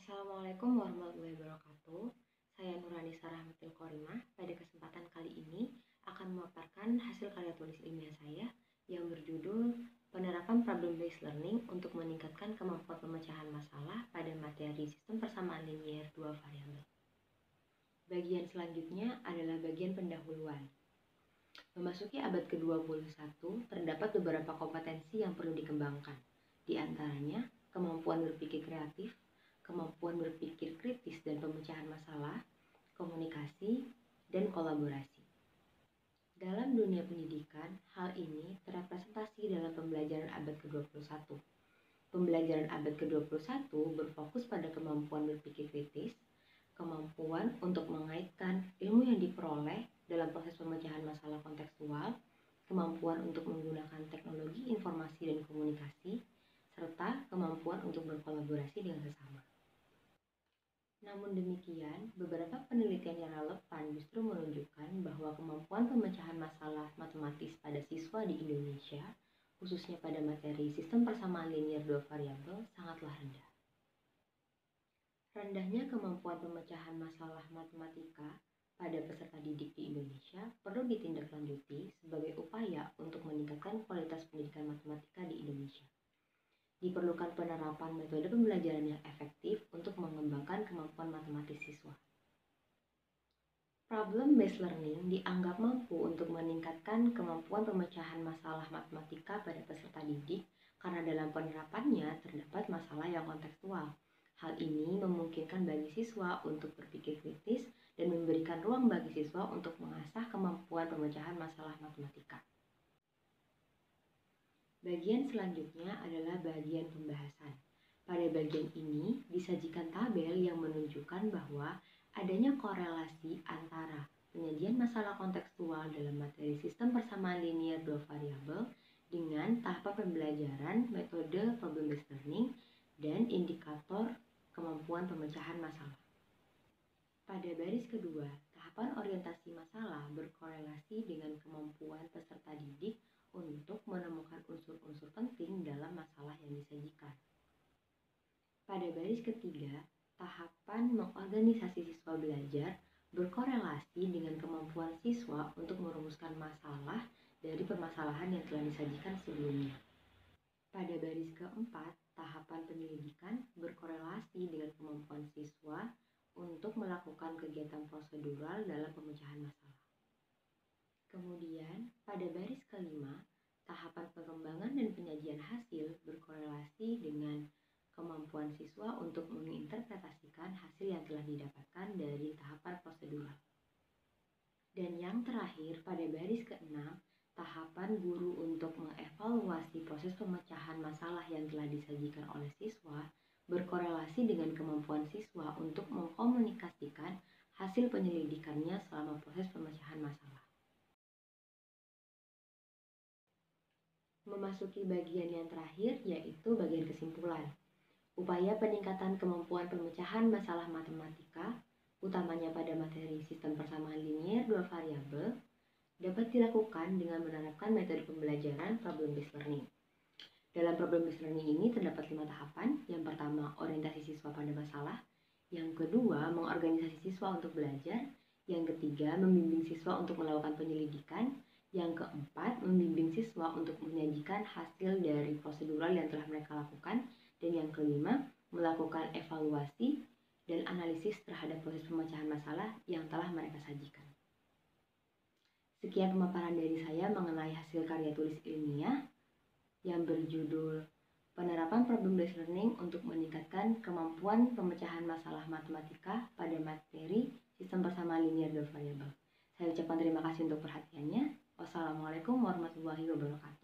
Assalamualaikum warahmatullahi wabarakatuh. Saya Nurani Sarahmatil Korimah. Pada kesempatan kali ini akan memaparkan hasil karya tulis ilmiah saya yang berjudul Penerapan Problem-Based Learning untuk meningkatkan kemampuan pemecahan masalah pada materi sistem persamaan linier dua variabel. Bagian selanjutnya adalah bagian pendahuluan. Memasuki abad ke-21, terdapat beberapa kompetensi yang perlu dikembangkan. Di antaranya, kemampuan berpikir kreatif, kemampuan berpikir kritis dan pemecahan masalah, komunikasi, dan kolaborasi. Dalam dunia pendidikan, hal ini terrepresentasi dalam pembelajaran abad ke-21. Pembelajaran abad ke-21 berfokus pada kemampuan berpikir kritis, kemampuan untuk mengaitkan ilmu yang diperoleh dalam proses pemecahan masalah kontekstual, kemampuan untuk menggunakan teknologi informasi dan komunikasi, serta kemampuan untuk berkolaborasi dengan sesama. Namun demikian, beberapa penelitian yang relevan justru menunjukkan bahwa kemampuan pemecahan masalah matematis pada siswa di Indonesia, khususnya pada materi sistem persamaan linier dua variabel, sangatlah rendah. Rendahnya kemampuan pemecahan masalah matematika pada peserta didik di Indonesia perlu ditindaklanjuti sebagai upaya untuk meningkatkan kualitas pendidikan matematika di Indonesia. Diperlukan penerapan metode pembelajaran yang efektif untuk mengembangkan kemampuan matematis siswa. Problem-based learning dianggap mampu untuk meningkatkan kemampuan pemecahan masalah matematika pada peserta didik karena dalam penerapannya terdapat masalah yang kontekstual. Hal ini memungkinkan bagi siswa untuk berpikir kritis dan memberikan ruang bagi siswa untuk mengasah kemampuan pemecahan masalah matematika. Bagian selanjutnya adalah bagian pembahasan. Pada bagian ini disajikan tabel yang menunjukkan bahwa adanya korelasi antara penyajian masalah kontekstual dalam materi sistem persamaan linier dua variabel dengan tahapan pembelajaran metode problem-based learning dan indikator kemampuan pemecahan masalah. Pada baris kedua, tahapan orientasi masalah berkorelasi dengan kemampuan peserta didik untuk menemukan unsur-unsur penting dalam masalah yang disajikan. Pada baris ketiga, tahapan mengorganisasi siswa belajar berkorelasi dengan kemampuan siswa untuk merumuskan masalah dari permasalahan yang telah disajikan sebelumnya. Pada baris keempat, tahapan penyelidikan berkorelasi dengan kemampuan siswa untuk melakukan kegiatan prosedural dalam pemecahan masalah. Kemudian, pada baris kelima, tahapan pengembangan dan penyajian hasil berkorelasi dengan kemampuan siswa untuk menginterpretasikan hasil yang telah didapatkan dari tahapan prosedural. Dan yang terakhir, pada baris keenam, tahapan guru untuk mengevaluasi proses pemecahan masalah yang telah disajikan oleh siswa berkorelasi dengan kemampuan siswa untuk mengkomunikasikan hasil penyelidikannya selama proses pemecahan masalah. Memasuki bagian yang terakhir, yaitu bagian kesimpulan. Upaya peningkatan kemampuan pemecahan masalah matematika, utamanya pada materi sistem persamaan linier dua variabel, dapat dilakukan dengan menerapkan metode pembelajaran problem-based learning. Dalam problem-based learning ini terdapat 5 tahapan. Yang pertama, orientasi siswa pada masalah. Yang kedua, mengorganisasi siswa untuk belajar. Yang ketiga, membimbing siswa untuk melakukan penyelidikan. Yang keempat, membimbing siswa untuk menyajikan hasil dari prosedural yang telah mereka lakukan. Dan yang kelima, melakukan evaluasi dan analisis terhadap proses pemecahan masalah yang telah mereka sajikan. Sekian pemaparan dari saya mengenai hasil karya tulis ilmiah yang berjudul Penerapan Problem-Based Learning untuk meningkatkan kemampuan pemecahan masalah matematika pada materi sistem persamaan linier dua variabel. Saya ucapkan terima kasih untuk perhatiannya. Wassalamualaikum warahmatullahi wabarakatuh.